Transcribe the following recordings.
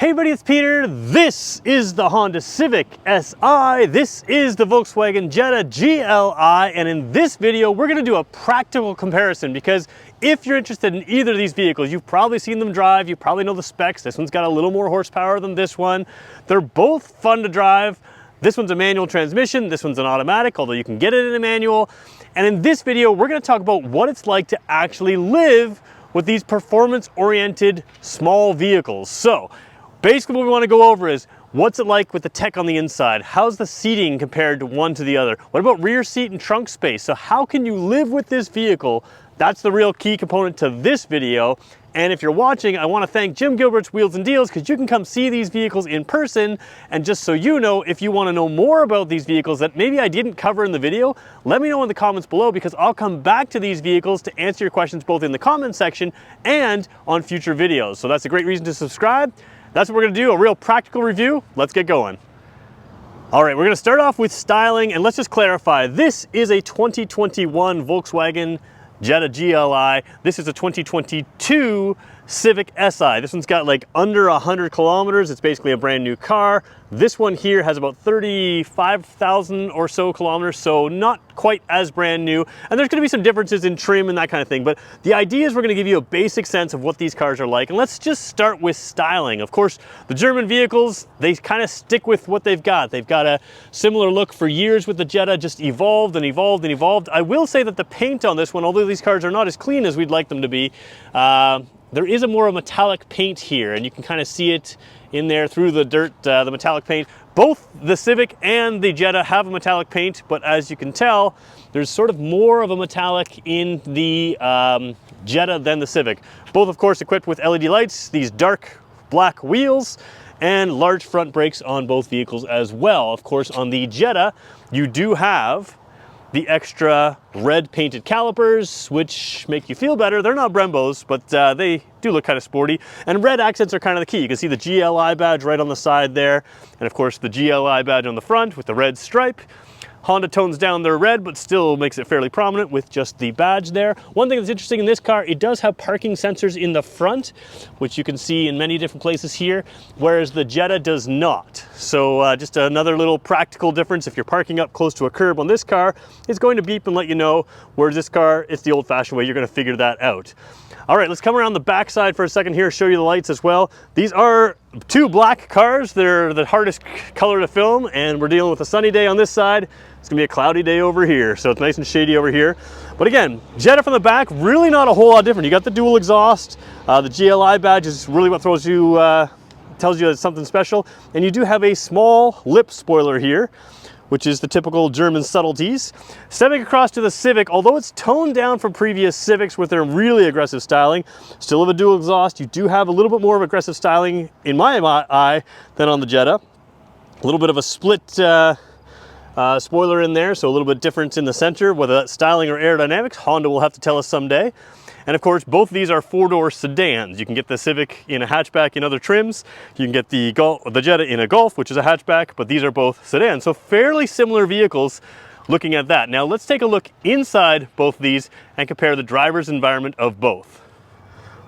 Hey everybody, it's Peter. This is the Honda Civic Si. This is the Volkswagen Jetta GLI. And in this video, we're gonna do a practical comparison because if you're interested in either of these vehicles, you've probably seen them drive, you probably know the specs. This one's got a little more horsepower than this one. They're both fun to drive. This one's a manual transmission, this one's an automatic, although you can get it in a manual. And in this video, we're gonna talk about what it's like to actually live with these performance-oriented small vehicles. So, basically what we want to go over is what's it like with the tech on the inside? How's the seating compared to one to the other? What about rear seat and trunk space? So how can you live with this vehicle? That's the real key component to this video. And if you're watching, I want to thank Jim Gilbert's Wheels and Deals because you can come see these vehicles in person. And just so you know, if you want to know more about these vehicles that maybe I didn't cover in the video, let me know in the comments below because I'll come back to these vehicles to answer your questions both in the comment section and on future videos. So that's a great reason to subscribe. That's what we're gonna do, a real practical review. Let's get going. All right, we're gonna start off with styling, and let's just clarify. This is a 2021 Volkswagen Jetta GLI. This is a 2022 Civic Si. This one's got like under 100 kilometers. It's basically a brand new car. This one here has about 35,000 or so kilometers, so not quite as brand new. And there's gonna be some differences in trim and that kind of thing, but the idea is we're gonna give you a basic sense of what these cars are like. And let's just start with styling. Of course, the German vehicles, they kind of stick with what they've got. They've got a similar look for years with the Jetta, just evolved and evolved and evolved. I will say that the paint on this one, although these cars are not as clean as we'd like them to be, there is a more metallic paint here, and you can kind of see it in there through the dirt, the metallic paint. Both the Civic and the Jetta have a metallic paint, but as you can tell, there's sort of more of a metallic in the Jetta than the Civic. Both, of course, equipped with LED lights, these dark black wheels, and large front brakes on both vehicles as well. Of course, on the Jetta, you do have the extra red painted calipers, which make you feel better. They're not Brembos, but they do look kind of sporty. And red accents are kind of the key. You can see the GLI badge right on the side there. And of course the GLI badge on the front with the red stripe. Honda tones down their red, but still makes it fairly prominent with just the badge there. One thing that's interesting in this car, it does have parking sensors in the front, which you can see in many different places here, whereas the Jetta does not. So just another little practical difference. If you're parking up close to a curb on this car, it's going to beep and let you know, whereas this car, it's the old-fashioned way. You're gonna figure that out. All right, let's come around the backside for a second here, show you the lights as well. These are two black cars. They're the hardest color to film, and we're dealing with a sunny day on this side. It's gonna be a cloudy day over here, so it's nice and shady over here. But again, Jetta from the back, really not a whole lot different. You got the dual exhaust. The GLI badge is really what throws you, tells you it's something special. And you do have a small lip spoiler here, which is the typical German subtleties. Stepping across to the Civic, although it's toned down from previous Civics with their really aggressive styling, still have a dual exhaust. You do have a little bit more of aggressive styling, in my eye, than on the Jetta. A little bit of a split spoiler in there, so a little bit difference in the center, whether that's styling or aerodynamics, Honda will have to tell us someday. And of course, both of these are four-door sedans. You can get the Civic in a hatchback in other trims. You can get the Jetta in a Golf, which is a hatchback, but these are both sedans. So fairly similar vehicles looking at that. Now let's take a look inside both of these and compare the driver's environment of both.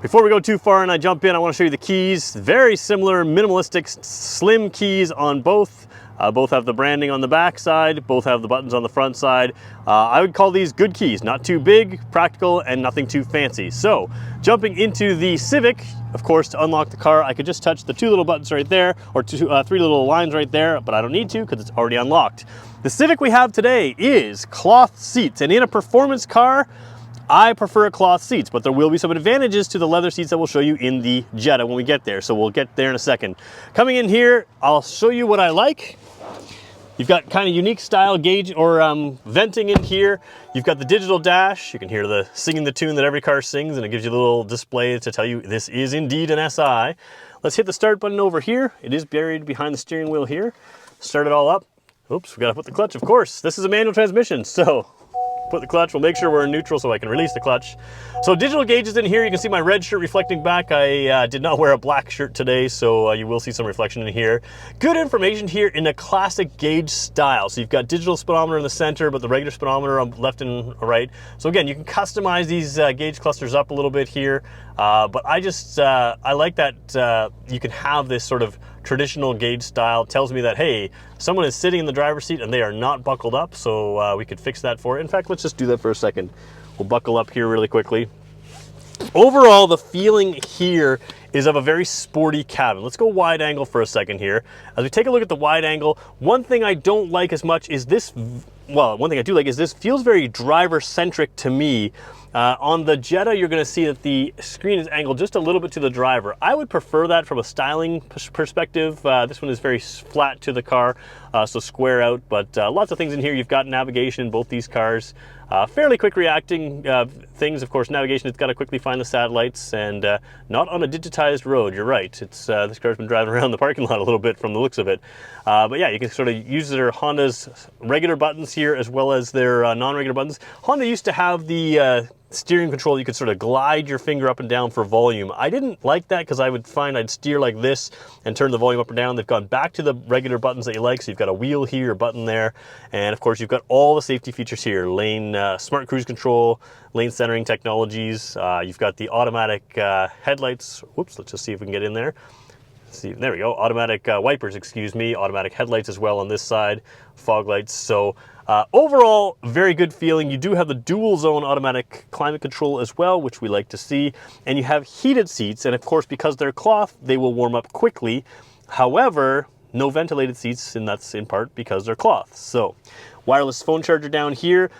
Before we go too far and I jump in, I want to show you the keys. Very similar, minimalistic, slim keys on both. Both have the branding on the back side, both have the buttons on the front side. I would call these good keys, not too big, practical, and nothing too fancy. So, jumping into the Civic, of course, to unlock the car, I could just touch the two little buttons right there, or three little lines right there, but I don't need to because it's already unlocked. The Civic we have today is cloth seats, and in a performance car, I prefer cloth seats, but there will be some advantages to the leather seats that we'll show you in the Jetta when we get there, so we'll get there in a second. Coming in here, I'll show you what I like. You've got kind of unique style gauge or venting in here. You've got the digital dash. You can hear the singing the tune that every car sings, and it gives you a little display to tell you this is indeed an SI. Let's hit the start button over here. It is buried behind the steering wheel here. Start it all up. Oops, we gotta put the clutch, of course. This is a manual transmission, so put the clutch. We'll make sure we're in neutral so I can release the clutch. So digital gauges in here. You can see my red shirt reflecting back. I did not wear a black shirt today, so you will see some reflection in here. Good information here in a classic gauge style. So you've got digital speedometer in the center, but the regular speedometer on left and right. So again, you can customize these gauge clusters up a little bit here. But I like that you can have this sort of traditional gauge style. It tells me that, hey, someone is sitting in the driver's seat and they are not buckled up, so we could fix that for it. In fact, let's just do that for a second. We'll buckle up here really quickly. Overall, the feeling here is of a very sporty cabin. Let's go wide angle for a second here. As we take a look at the wide angle, one thing I don't like as much is this, well, one thing I do like is this feels very driver-centric to me. On the Jetta, you're gonna see that the screen is angled just a little bit to the driver. I would prefer that from a styling perspective. This one is very flat to the car, so square out, but lots of things in here. You've got navigation in both these cars. Fairly quick reacting things. Of course, navigation, it's got to quickly find the satellites, and not on a digitized road. You're right. It's this car's been driving around the parking lot a little bit from the looks of it. But yeah, you can sort of use their Honda's regular buttons here as well as their non-regular buttons. Honda used to have the steering control. You could sort of glide your finger up and down for volume. I didn't like that because I would find I'd steer like this and turn the volume up or down. They've gone back to the regular buttons that you like. So you've got a wheel here, a button there, and of course you've got all the safety features here. Lane smart cruise control, lane centering technologies. You've got the automatic headlights. Whoops, let's just see if we can get in there. See, there we go. Automatic wipers, excuse me. Automatic headlights as well on this side. Fog lights. So overall, very good feeling. You do have the dual zone automatic climate control as well, which we like to see. And you have heated seats. And of course, because they're cloth, they will warm up quickly. However, no ventilated seats, and that's in part because they're cloth. So wireless phone charger down here.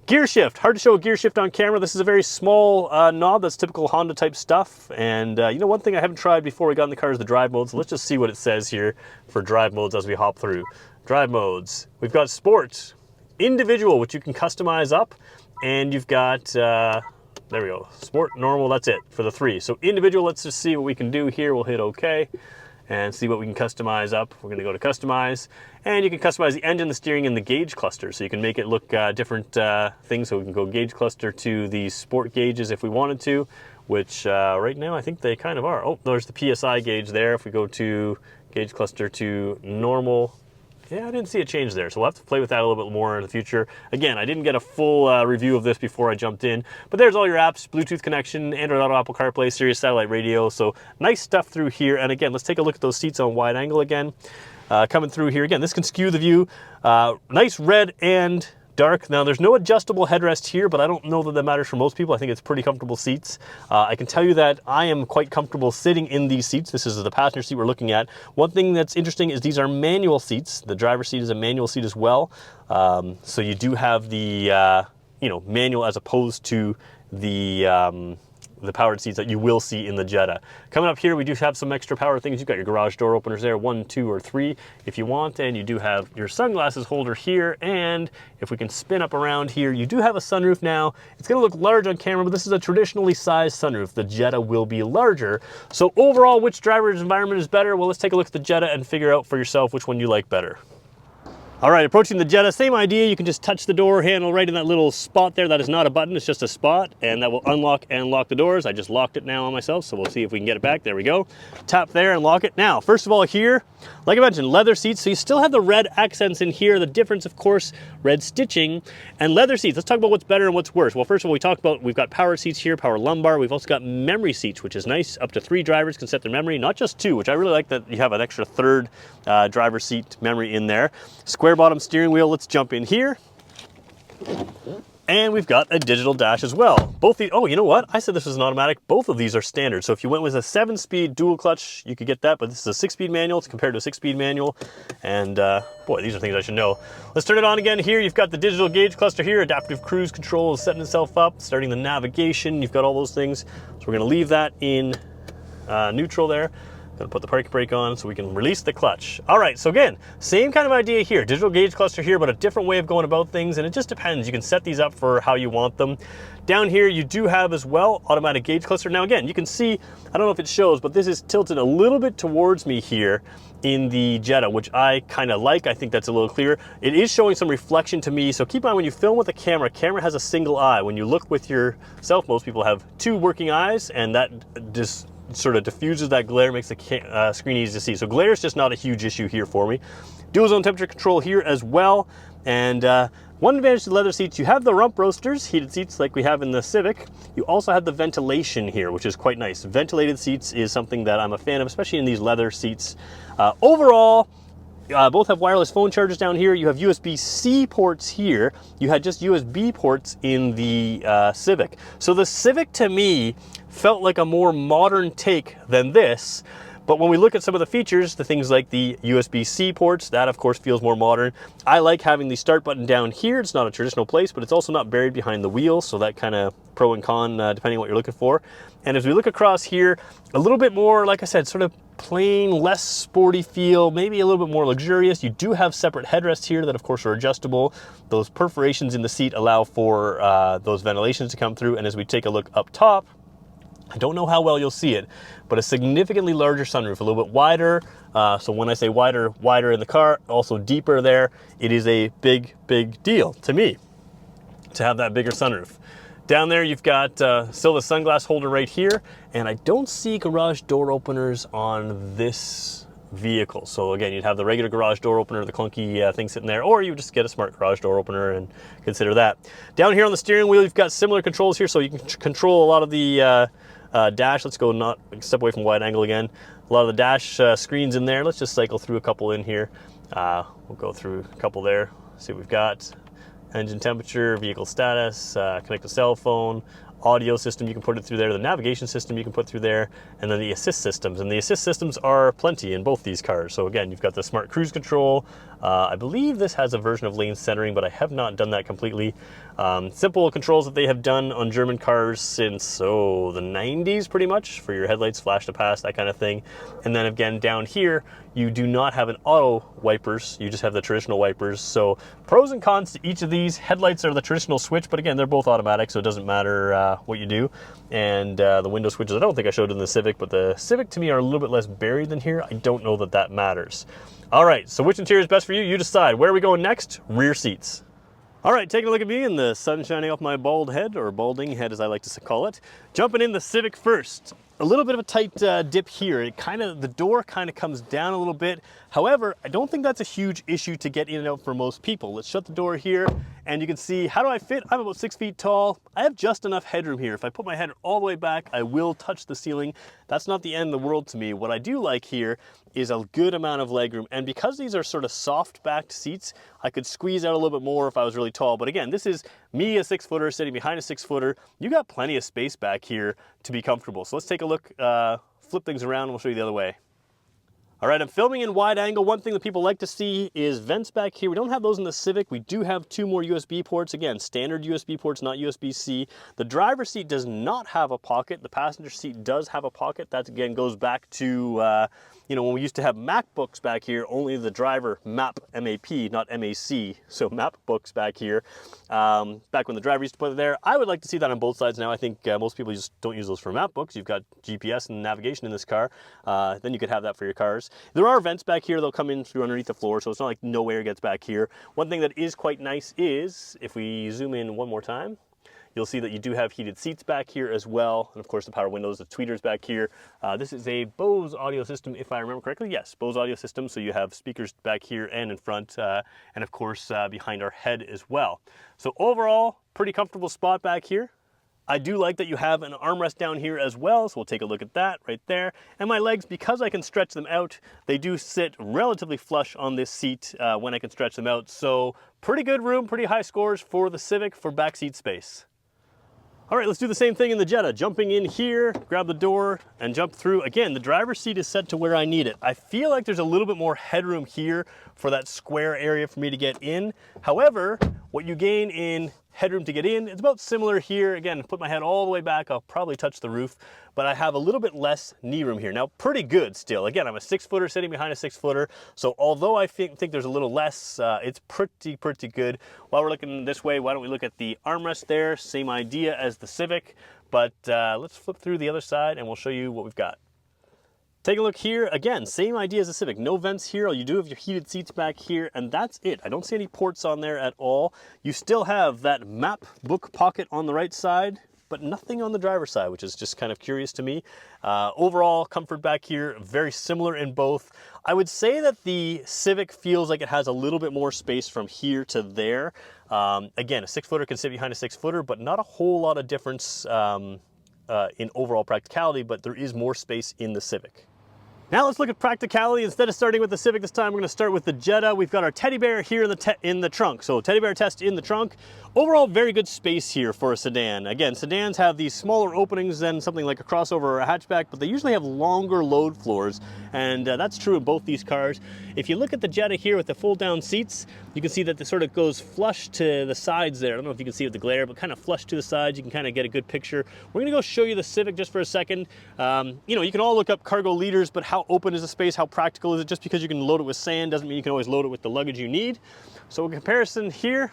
Gear shift, hard to show a gear shift on camera. This is a very small knob. That's typical Honda type stuff. And you know, one thing I haven't tried before we got in the car is the drive modes. So let's just see what it says here for drive modes as we hop through. Drive modes. We've got sport, individual, which you can customize up. And you've got, there we go, sport, normal, that's it for the three. So individual, let's just see what we can do here. We'll hit OK and see what we can customize up. We're gonna go to customize, and you can customize the engine, the steering, and the gauge cluster. So you can make it look different things. So we can go gauge cluster to the sport gauges if we wanted to, which right now I think they kind of are. Oh, there's the PSI gauge there. If we go to gauge cluster to normal, yeah, I didn't see a change there. So we'll have to play with that a little bit more in the future. Again, I didn't get a full review of this before I jumped in, but there's all your apps, Bluetooth connection, Android Auto, Apple CarPlay, Sirius satellite radio. So nice stuff through here. And again, let's take a look at those seats on wide angle again. Coming through here again, this can skew the view. Nice red and dark. Now there's no adjustable headrest here, but I don't know that that matters for most people. I think it's pretty comfortable seats. I can tell you that I am quite comfortable sitting in these seats. This is the passenger seat we're looking at. One thing that's interesting is these are manual seats. The driver's seat is a manual seat as well. So you do have the manual as opposed to the powered seats that you will see in the Jetta. Coming up here, we do have some extra power things. You've got your garage door openers there, 1, 2, or 3 if you want, and you do have your sunglasses holder here, and if we can spin up around here, you do have a sunroof now. It's gonna look large on camera, but this is a traditionally sized sunroof. The Jetta will be larger. So overall, which driver's environment is better? Well, let's take a look at the Jetta and figure out for yourself which one you like better. All right, approaching the Jetta, same idea. You can just touch the door handle right in that little spot there. That is not a button, it's just a spot, and that will unlock and lock the doors. I just locked it now on myself, so we'll see if we can get it back. There we go. Tap there and lock it. Now, first of all here, like I mentioned, leather seats, so you still have the red accents in here. The difference, of course, red stitching and leather seats. Let's talk about what's better and what's worse. Well, first of all, we talked about, we've got power seats here, power lumbar. We've also got memory seats, which is nice. Up to 3 drivers can set their memory, not just 2, which I really like that you have an extra third driver seat memory in there. Square bottom steering wheel. Let's jump in here. And we've got a digital dash as well. Both these, oh, you know what? I said this was an automatic. Both of these are standard. So if you went with a 7-speed dual clutch, you could get that, but this is a 6-speed manual. It's compared to a 6-speed manual. And boy, these are things I should know. Let's turn it on again here. You've got the digital gauge cluster here. Adaptive cruise control is setting itself up, starting the navigation. You've got all those things. So we're gonna leave that in neutral there. Gonna put the parking brake on so we can release the clutch. All right, so again, same kind of idea here. Digital gauge cluster here, but a different way of going about things, and it just depends. You can set these up for how you want them. Down here, you do have as well automatic gauge cluster. Now again, you can see, I don't know if it shows, but this is tilted a little bit towards me here in the Jetta, which I kind of like. I think that's a little clearer. It is showing some reflection to me, so keep in mind when you film with a camera has a single eye. When you look with yourself, most people have two working eyes, and that just sort of diffuses that glare, makes the screen easy to see. So glare is just not a huge issue here for me. Dual zone temperature control here as well. And one advantage to leather seats, you have the rump roasters, heated seats like we have in the Civic. You also have the ventilation here, which is quite nice. Ventilated seats is something that I'm a fan of, especially in these leather seats. Overall, both have wireless phone chargers down here. You have USB-C ports here. You had just USB ports in the Civic. So the Civic to me felt like a more modern take than this. But when we look at some of the features, the things like the USB-C ports, that of course feels more modern. I like having the start button down here. It's not a traditional place, but it's also not buried behind the wheel. So that kind of pro and con, depending on what you're looking for. And as we look across here, a little bit more, like I said, sort of plain, less sporty feel, maybe a little bit more luxurious. You do have separate headrests here that of course are adjustable. Those perforations in the seat allow for those ventilations to come through. And as we take a look up top, I don't know how well you'll see it, but a significantly larger sunroof, a little bit wider. So when I say wider in the car, also deeper there. It is a big, big deal to me to have that bigger sunroof. Down there, you've got still the sunglass holder right here, and I don't see garage door openers on this vehicle. So again, you'd have the regular garage door opener, the clunky thing sitting there, or you would just get a smart garage door opener and consider that. Down here on the steering wheel, you've got similar controls here, so you can control a lot of the dash. Let's go, not step away from wide angle again. A lot of the dash screens in there. Let's just cycle through a couple in here. We'll go through a couple there. See what we've got. Engine temperature, vehicle status, connect a cell phone, audio system, you can put it through there, the navigation system you can put through there, and then the assist systems. And the assist systems are plenty in both these cars. So again, you've got the smart cruise control. I believe this has a version of lane centering, but I have not done that completely. Simple controls that they have done on German cars since, the 90s pretty much, for your headlights, flash to pass, that kind of thing. And then again, down here, you do not have an auto wipers, you just have the traditional wipers. So pros and cons to each of these. Headlights are the traditional switch, but again, they're both automatic, so it doesn't matter what you do. And the window switches, I don't think I showed in the Civic, but the Civic to me are a little bit less buried than here. I don't know that that matters. All right, so which interior is best for you? You decide. Where are we going next? Rear seats. All right, taking a look at me and the sun shining off my bald head, or balding head as I like to call it. Jumping in the Civic first. A little bit of a tight dip here. The door kind of comes down a little bit. However, I don't think that's a huge issue to get in and out for most people. Let's shut the door here, and you can see, how do I fit? I'm about 6 feet tall. I have just enough headroom here. If I put my head all the way back, I will touch the ceiling. That's not the end of the world to me. What I do like here is a good amount of legroom, and because these are sort of soft-backed seats, I could squeeze out a little bit more if I was really tall. But again, this is me, a 6-footer, sitting behind a 6-footer. You got plenty of space back here to be comfortable. So let's take a look, flip things around, and we'll show you the other way. All right, I'm filming in wide angle. One thing that people like to see is vents back here. We don't have those in the Civic. We do have 2 more USB ports. Again, standard USB ports, not USB-C. The driver's seat does not have a pocket. The passenger seat does have a pocket. That again goes back to, when we used to have MacBooks back here, only the driver, MAP, not MAC. So MacBooks back here, back when the driver used to put it there. I would like to see that on both sides now. I think most people just don't use those for MacBooks. You've got GPS and navigation in this car. Then you could have that for your cars. There are vents back here. They'll come in through underneath the floor, so it's not like no air gets back here. One thing that is quite nice is, if we zoom in one more time, you'll see that you do have heated seats back here as well. And of course the power windows, the tweeters back here. This is a Bose audio system, if I remember correctly. Yes, Bose audio system. So you have speakers back here and in front, and of course behind our head as well. So overall, pretty comfortable spot back here. I do like that you have an armrest down here as well, so we'll take a look at that right there. And my legs, because I can stretch them out, they do sit relatively flush on this seat when I can stretch them out. So pretty good room, pretty high scores for the Civic for backseat space. All right, let's do the same thing in the Jetta. Jumping in here, grab the door, and jump through. Again, the driver's seat is set to where I need it. I feel like there's a little bit more headroom here for that square area for me to get in. However, What you gain in headroom to get in, it's about similar here. Again, put my head all the way back, I'll probably touch the roof, but I have a little bit less knee room here. Now, pretty good still. Again, I'm a 6-footer sitting behind a 6-footer, so although I think there's a little less, it's pretty good. While we're looking this way, why don't we look at the armrest there? Same idea as the Civic, but let's flip through the other side and we'll show you what we've got. Take a look here. Again, same idea as the Civic. No vents here. You do have your heated seats back here, and that's it. I don't see any ports on there at all. You still have that map book pocket on the right side, but nothing on the driver's side, which is just kind of curious to me. Overall, comfort back here, very similar in both. I would say that the Civic feels like it has a little bit more space from here to there. Again, a 6-footer can sit behind a 6-footer, but not a whole lot of difference in overall practicality, but there is more space in the Civic. Now let's look at practicality. Instead of starting with the Civic this time, we're going to start with the Jetta. We've got our teddy bear here in the trunk. So teddy bear test in the trunk. Overall, very good space here for a sedan. Again, sedans have these smaller openings than something like a crossover or a hatchback, but they usually have longer load floors, and that's true in both these cars. If you look at the Jetta here with the fold-down seats, you can see that this sort of goes flush to the sides there. I don't know if you can see with the glare, but kind of flush to the sides. You can kind of get a good picture. We're going to go show you the Civic just for a second. You know, you can all look up cargo liters, but how open is the space? How practical is it? Just because you can load it with sand doesn't mean you can always load it with the luggage you need. So in comparison here,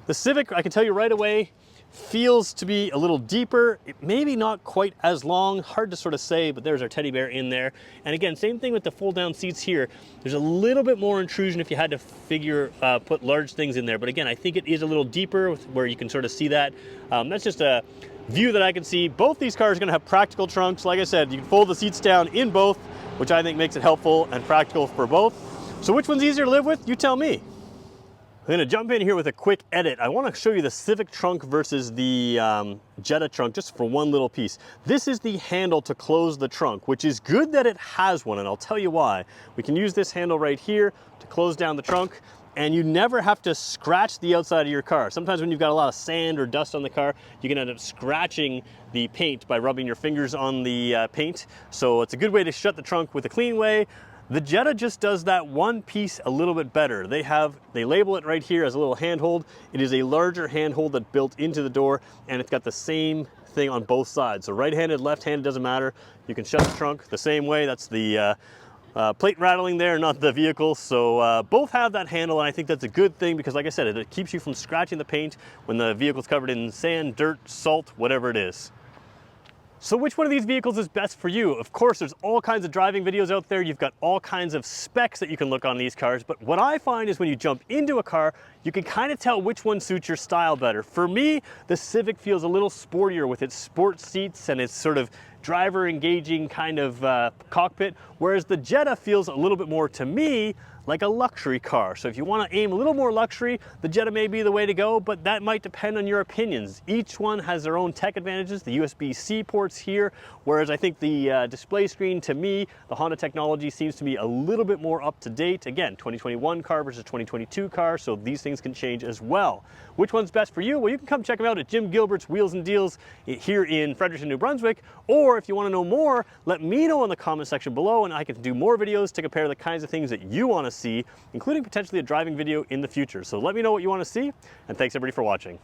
the Civic, I can tell you right away, feels to be a little deeper. Maybe not quite as long, hard to sort of say, but there's our teddy bear in there. And again, same thing with the fold down seats here. There's a little bit more intrusion if you had to put large things in there. But again, I think it is a little deeper where you can sort of see that. That's just a view that I can see. Both these cars are gonna have practical trunks. Like I said, you can fold the seats down in both, which I think makes it helpful and practical for both. So which one's easier to live with? You tell me. I'm gonna jump in here with a quick edit. I wanna show you the Civic trunk versus the Jetta trunk just for one little piece. This is the handle to close the trunk, which is good that it has one, and I'll tell you why. We can use this handle right here to close down the trunk, and you never have to scratch the outside of your car. Sometimes when you've got a lot of sand or dust on the car, you can end up scratching the paint by rubbing your fingers on the paint. So it's a good way to shut the trunk with a clean way. The Jetta just does that one piece a little bit better. They label it right here as a little handhold. It is a larger handhold that built into the door, and it's got the same thing on both sides. So right-handed, left-handed, doesn't matter. You can shut the trunk the same way. That's the plate rattling there, not the vehicle. So both have that handle, and I think that's a good thing because, like I said, it keeps you from scratching the paint when the vehicle's covered in sand, dirt, salt, whatever it is. So which one of these vehicles is best for you? Of course, there's all kinds of driving videos out there. You've got all kinds of specs that you can look on these cars. But what I find is when you jump into a car, you can kind of tell which one suits your style better. For me, the Civic feels a little sportier with its sport seats and its sort of driver engaging kind of cockpit, whereas the Jetta feels a little bit more, to me, like a luxury car. So if you want to aim a little more luxury, the Jetta may be the way to go, but that might depend on your opinions. Each one has their own tech advantages. The USB-C ports here, whereas I think the display screen, to me, the Honda technology seems to be a little bit more up to date. Again, 2021 car versus 2022 car, so these things can change as well. Which one's best for you? Well, you can come check them out at Jim Gilbert's Wheels and Deals here in Fredericton, New Brunswick, or if you want to know more, let me know in the comment section below and I can do more videos to compare the kinds of things that you want to see, including potentially a driving video in the future. So let me know what you want to see, and thanks everybody for watching.